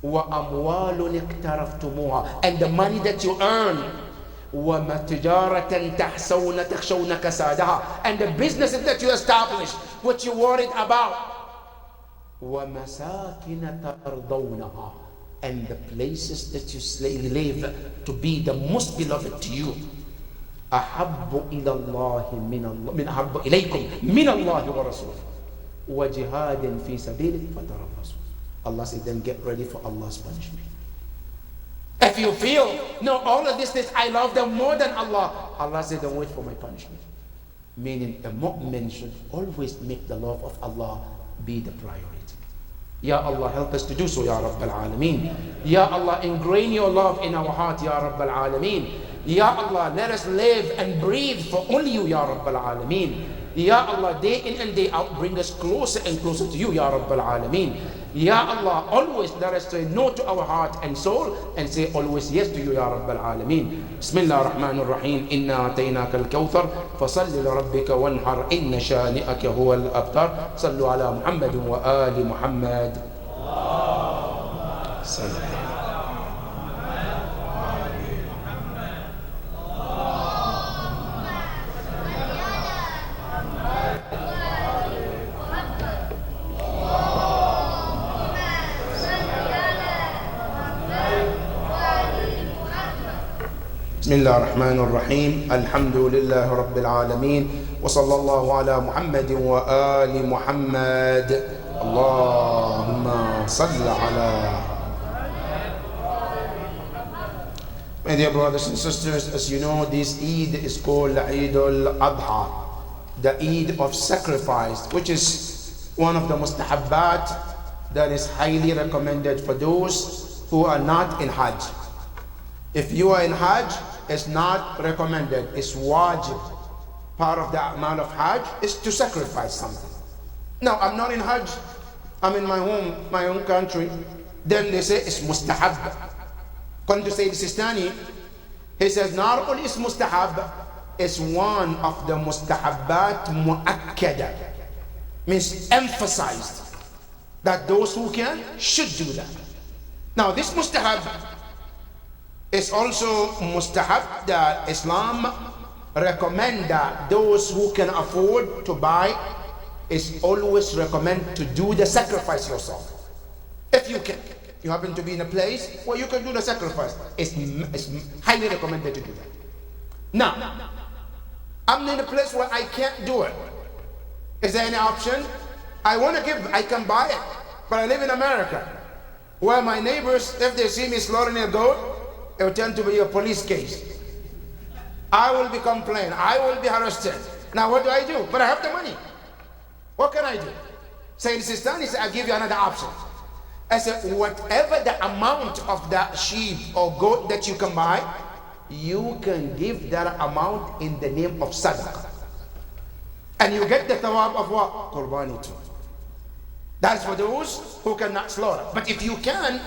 وَأَمْوَالٌ اقْتَرَفْتُمُوهَا, and the money that you earn, وَمَا تِجَارَةً تَحْسَوْنَ تَخْشَوْنَ كَسَادَهَا, and the businesses that you establish, what you worried about, وَمَسَاكِنَ تَرْضَوْنَهَا, and the places that you live to be the most beloved to you. أَحَبُّ إِلَى اللَّهِ مِنْ أَحَبُّ إِلَيْكُمْ مِنَ اللَّهِ وَرَسُولِهِ وَجِهَادٍ فِي سَبِيلِهِ فَتَرَبَّصُوا. Allah said, then get ready for Allah's punishment. If you feel, no, all of these things, I love them more than Allah, Allah said, don't wait for my punishment. Meaning, a mu'min should always make the love of Allah be the priority. Ya Allah, help us to do so, Ya Rabbal Alameen. Ya Allah, ingrain your love in our heart, Ya Rabbal Alameen. Ya Allah, let us live and breathe for only you, Ya Rabbal Alameen. Ya Allah, day in and day out, bring us closer and closer to you, Ya Rabbal Alameen. Ya Allah, always let us say no to our heart and soul and say always yes to you, Ya Rabbal Alameen. Bismillah ar-Rahman ar-Rahim. Inna ataynaka al-kawthar fasalli li rabbika wanhar inna shani'aka huwa al-abtar. Sallu ala Muhammad wa ali Muhammad. Sallu. بسم الله الرحمن الرحيم الحمد لله رب العالمين وصلى الله على محمد وآل محمد اللهم صل على. My dear brothers and sisters, as you know, this Eid is called Eid al-Adha, the Eid of sacrifice, which is one of the mustahabbat that is highly recommended for those who are not in Hajj. If you are in Hajj, it's not recommended, it's wajib. Part of the amount of Hajj is to sacrifice something. Now, I'm not in Hajj, I'm in my home, my own country, then they say it's mustahab. According to Sayyid Sistani, he says not only is mustahab, it's one of the mustahabbat mu'akkada, means emphasized, that those who can should do that. Now this mustahab is also mustahab that Islam recommend that those who can afford to buy is always recommend to do the sacrifice yourself. If you can, you happen to be in a place where you can do the sacrifice, it's highly recommended to do that. Now, I'm in a place where I can't do it. Is there any option? I want to give, I can buy it, but I live in America, where my neighbors, if they see me slaughtering a goat, it will tend to be a police case. I will be complained, I will be arrested. Now what do? But I have the money. What can I do? Sayyid Sistani said, I'll give you another option. I said, whatever the amount of that sheep or goat that you can buy, you can give that amount in the name of sadaqah. And you get the thawab of what? Qurbani too. That's for those who cannot slaughter. But if you can,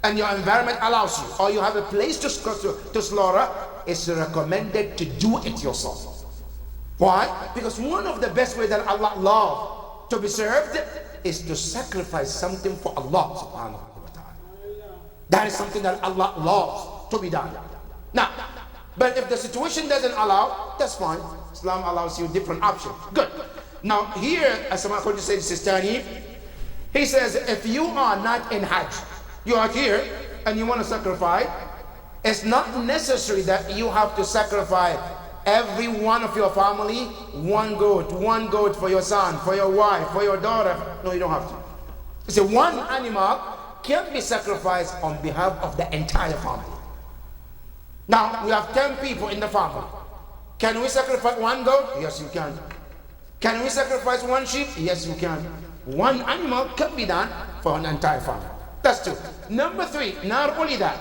and your environment allows you, or you have a place to slaughter, it's recommended to do it yourself. Why? Because one of the best ways that Allah loves to be served is to sacrifice something for Allah subhanahu wa ta'ala. That is something that Allah loves to be done. Now, but if the situation doesn't allow, that's fine. Islam allows you different options. Good. Now here, as Sayyid Sistani, he says, if you are not in Hajj, you are here and you want to sacrifice, it's not necessary that you have to sacrifice every one of your family, one goat for your son, for your wife, for your daughter. No, you don't have to. You see, one animal can be sacrificed on behalf of the entire family. Now, we have 10 people in the family. Can we sacrifice one goat? Yes, you can. Can we sacrifice one sheep? Yes, you can. One animal can be done for an entire family. That's two. Number three, not only that,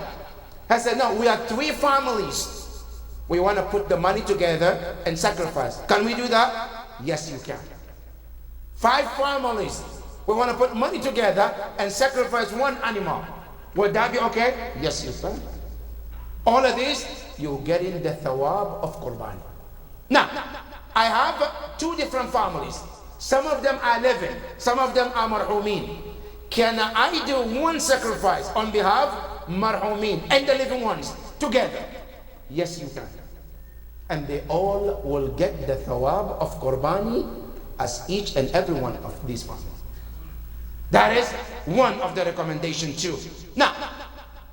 I said, no, we are 3 families. We want to put the money together and sacrifice. Can we do that? Yes, you can. 5 families. We want to put money together and sacrifice one animal. Would that be okay? Yes, you can. All of this, you get in the thawab of Qurbani. Now, I have 2 different families. Some of them are living, some of them are marhumin. Can I do one sacrifice on behalf of marhumin and the living ones together? Yes, you can. And they all will get the thawab of Qurbani as each and every one of these families. That is one of the recommendations too. Now,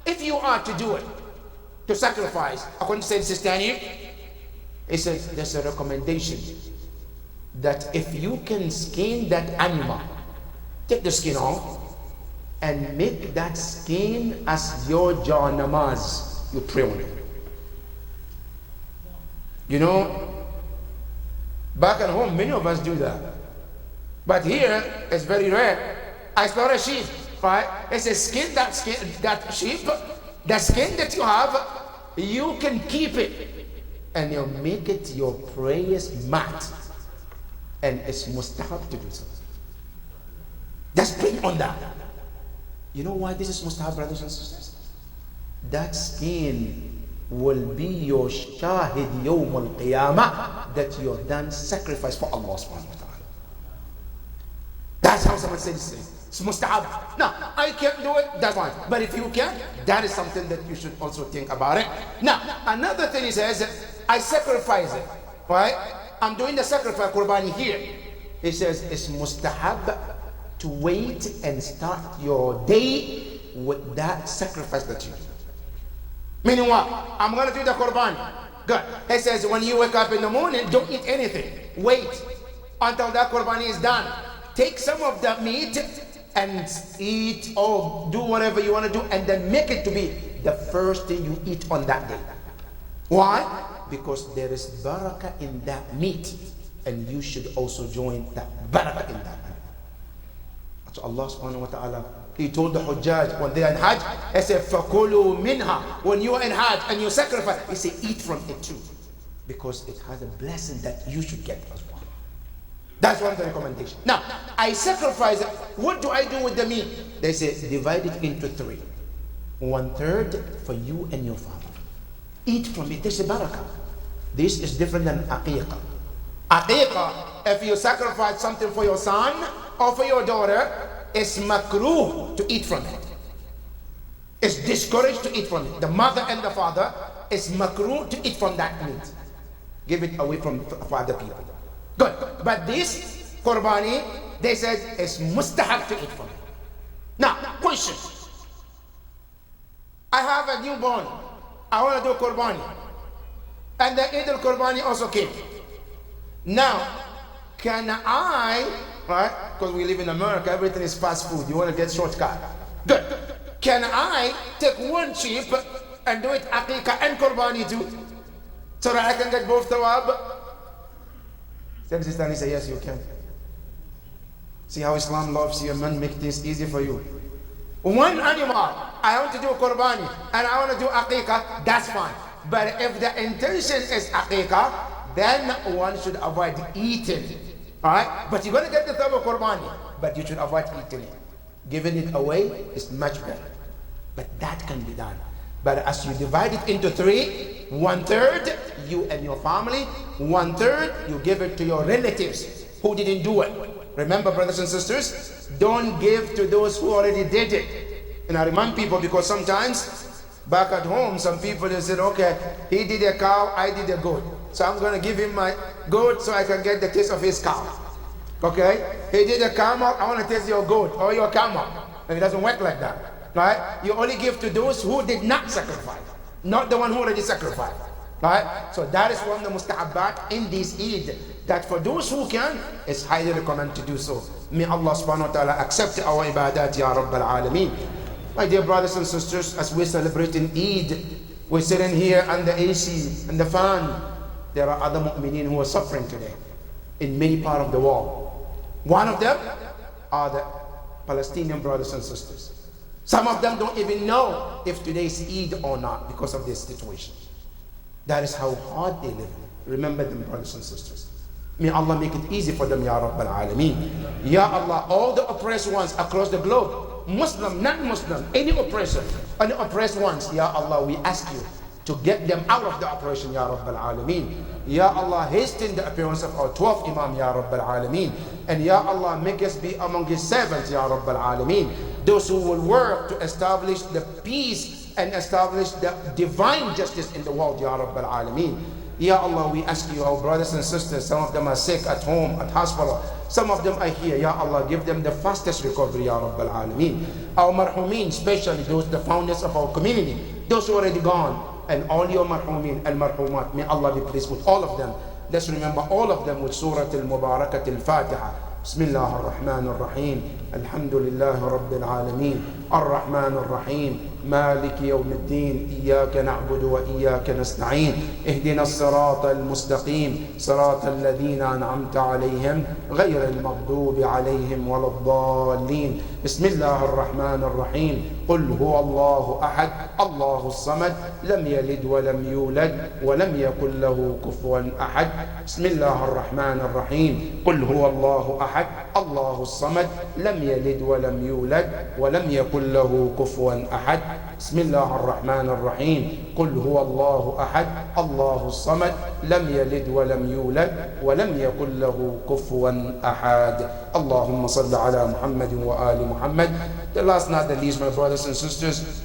if you are to do it, to sacrifice, according to Sayyid Sistani, it says there's a recommendation that if you can skin that animal, take the skin off and make that skin as your janamaz, you pray on it. You know, back at home, many of us do that. But here, it's very rare. I slaughter a sheep, right? It's a skin, that sheep, the skin that you have, you can keep it. And you make it your prayers mat. And it's mustahab to do so. Just pray on that. You know why this is mustahab, brothers and sisters? That skin will be your shahid yawm al-qiyamah that you have done sacrifice for Allah subhanahu wa ta'ala. That's how someone says this thing. It's mustahab. Now, I can't do it, that's fine. But if you can, that is something that you should also think about it. Now, another thing he says, I sacrifice it, right? I'm doing the sacrifice Qurbani here. He says it's mustahab to wait and start your day with that sacrifice that you do. Meaning what? I'm going to do the Qurban. Good. He says when you wake up in the morning, don't eat anything. Wait until that Qurban is done. Take some of the meat and eat or do whatever you want to do, and then make it to be the first thing you eat on that day. Why? Because there is barakah in that meat, and you should also join that barakah in that meat. So Allah subhanahu wa ta'ala, He told the Hujjaj when they are in Hajj, He said, فَكُلُوا مِنْهَا. When you are in Hajj and you sacrifice, He said, eat from it too. Because it has a blessing that you should get as well. That's one of the recommendations. Now, I sacrifice it. What do I do with the meat? They say, divide it into 3. 1/3 for you and your family. Eat from it. This is barakah. This is different than aqiqah. Aqiqah, if you sacrifice something for your son or for your daughter, it's makruh to eat from it. It's discouraged to eat from it. The mother and the father, it's makruh to eat from that meat. Give it away for other people. Good. But this Qurbani, they said it's mustahab to eat from it. Now, question. I have a newborn. I want to do Qurbani. And the Eid al-Qurbani also came. Now, can I, right? Because we live in America, everything is fast food. You want to get shortcut. Good. Can I take one sheep and do it Aqiqah and Qurbani too? So that I can get both thawab? Then Sister say, yes, you can. See how Islam loves you, man, make things easy for you. One animal, I want to do Qurbani and I want to do Aqiqah, that's fine. But if the intention is Aqiqah, then one should avoid eating. Alright? But you're going to get the thawab of Qurbani, but you should avoid eating it. Giving it away is much better. But that can be done. But as you divide it into 3, 1/3 you and your family, 1/3 you give it to your relatives who didn't do it. Remember, brothers and sisters, don't give to those who already did it. And I remind people, because sometimes back at home, some people they said, okay, he did a cow, I did a goat. So I'm going to give him my goat so I can get the taste of his cow. Okay? He did a camel, I want to taste your goat or your camel. And it doesn't work like that. Right? You only give to those who did not sacrifice, not the one who already sacrificed. Right? So that is one of the mustahabbat in this Eid, that for those who can, it's highly recommended to do so. May Allah subhanahu wa ta'ala accept our ibadat, Ya Rabbal Alameen. My dear brothers and sisters, as we're celebrating Eid, we're sitting here under AC and the fan. There are other mu'mineen who are suffering today in many parts of the world. One of them are the Palestinian brothers and sisters. Some of them don't even know if today is Eid or not because of this situation. That is how hard they live. Remember them, brothers and sisters. May Allah make it easy for them, Ya Rabbal Alameen. Ya Allah, all the oppressed ones across the globe, Muslim, non-Muslim, any oppressor, any oppressed ones, Ya Allah, we ask you to get them out of the oppression, Ya Rabbal Alameen. Ya Allah, hasten the appearance of our 12th Imam, Ya Rabbal Alameen. And Ya Allah, make us be among His servants, Ya Rabbal Alameen. Those who will work to establish the peace and establish the divine justice in the world, Ya Rabbal Alameen. Ya Allah, we ask you, our brothers and sisters, some of them are sick at home, at hospital. Some of them are here. Ya Allah, give them the fastest recovery, Ya Rabbal Alameen. Our marhumin, especially those, the founders of our community, those who are already gone, and all your marhumin and marhumat, may Allah be pleased with all of them. Let's remember all of them with Surah Al-Mubarakat Al-Fatiha. بسم الله الرحمن الرحيم الحمد لله رب العالمين الرحمن الرحيم مالك يوم الدين إياك نعبد وإياك نستعين اهدنا الصراط المستقيم صراط الذين أنعمت عليهم غير المغضوب عليهم ولا الضالين بسم الله الرحمن الرحيم قل هو الله أحد الله الصمد لم يلد ولم يولد ولم يكن له كفوا أحد بسم الله الرحمن الرحيم قل هو الله أحد الله الصمد لم يلد ولم يولد ولم يكن له كفوا أحد بسم الله الرحمن الرحيم قل هو الله أحد الله الصمد لم يلد ولم يولد ولم يكن له كفوا أحد اللهم صل على محمد وآل محمد. The last not the least, my brothers and sisters,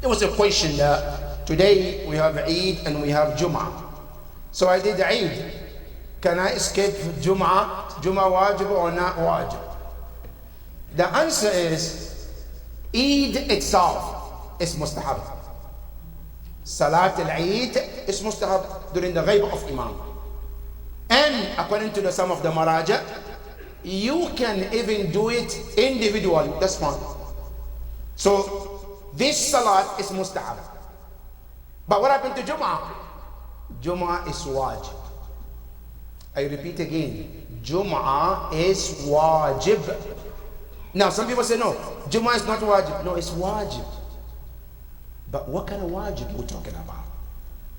there was a question that today we have Eid and we have Jum'ah. So I did Eid. Can I escape Jum'ah? Jum'ah wajib or not wajib? The answer is Eid itself is mustahab. Salat al-Eid is mustahab during the ghaib of Imam. And according to some of the Maraja, you can even do it individually, that's fine. So this salat is mustahab. But what happened to Jum'ah? Jum'ah is wajib. I repeat again, Jum'ah is wajib. Now some people say no, Jum'ah is not wajib. No, it's wajib. But what kind of wajib we're talking about?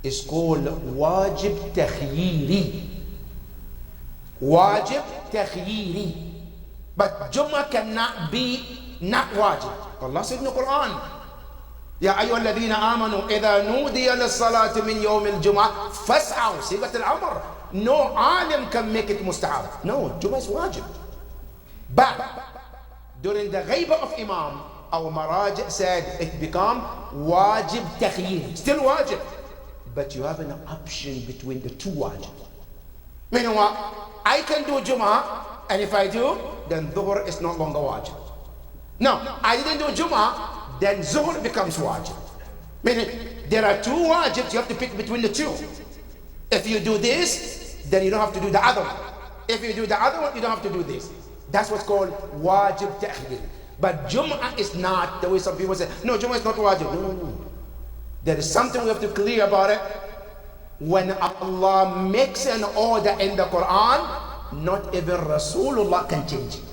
It's called wajib takhyiri. Wajib takhyiri. But Jum'ah cannot be not wajib. Allah said in the Quran, يا أيها الذين آمنوا إذا نودي للصلاة من يوم الجمعة فاسعوا صيغة الأمر. No alim can make it mustahab. No, Jum'ah is wajib. But during the ghaiba of Imam, our Maraj said it become wajib takhyir. Still wajib. But you have an option between the two wajib. Meaning what? I can do Jum'ah, and if I do, then Dhuhr is no longer wajib. No, I didn't do Jum'ah, then Zuhr becomes wajib. Meaning, there are two wajibs, you have to pick between the two. If you do this, then you don't have to do the other one. If you do the other one, you don't have to do this. That's what's called wajib ta'khir. But Jum'ah is not the way some people say, no, Jum'ah is not wajib. No. There is something we have to clear about it. When Allah makes an order in the Quran, not even Rasulullah can change it.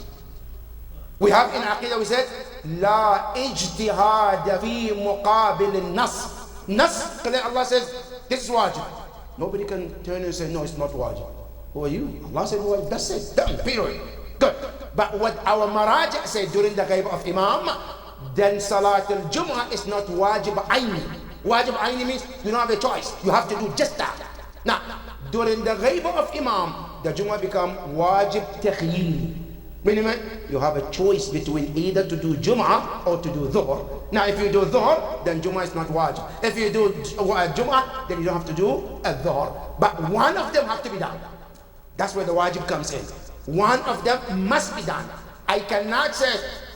We have in Aqidah, we said, لا اجتهاد في مقابل النص. Nas, Allah says, this is wajib. Nobody can turn and say, no, it's not wajib. Who are you? Allah said, well, that's it, done, period. Good. But what our Maraja said during the ghaib of Imam, then Salat al-Jum'ah is not wajib aini. Wajib aini means you don't have a choice. You have to do just that. Now, during the ghaib of Imam, the Jum'ah become wajib takhyir. Meaning, you have a choice between either to do Jum'ah or to do Dhuhr. Now, if you do Dhuhr, then Jum'ah is not wajib. If you do Jum'ah, then you don't have to do a Dhuhr. But one of them have to be done. That's where the wajib comes in. One of them must be done. I cannot say,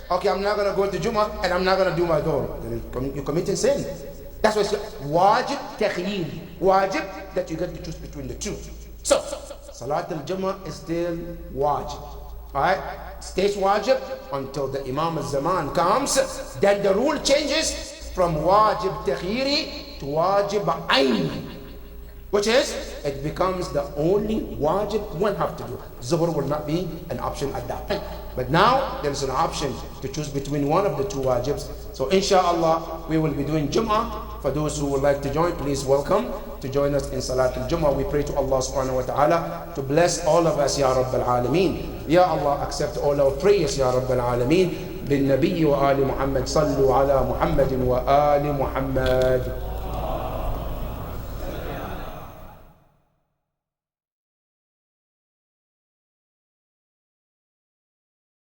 okay, I'm not going to go to Jum'ah and I'm not going to do my Dhuhr. Then you're committing sin. That's why it's wajib takhyir. Wajib that you get to choose between the two. So, Salat al-Jum'ah is still wajib. Alright, stays wajib until the Imam al-Zaman comes. Then the rule changes from wajib takhiri to wajib aini, which is, it becomes the only wajib one have to do. Zuhr will not be an option at that point. But now, there is an option to choose between one of the two wajibs. So inshallah, we will be doing Jum'ah. For those who would like to join, please welcome to join us in Salat al-Jum'ah. We pray to Allah subhanahu wa ta'ala to bless all of us, Ya Rabbal Alameen. Ya Allah, accept all our prayers, Ya Rabbal Alameen. بالنبي وآل محمد صلوا على محمد وآل محمد.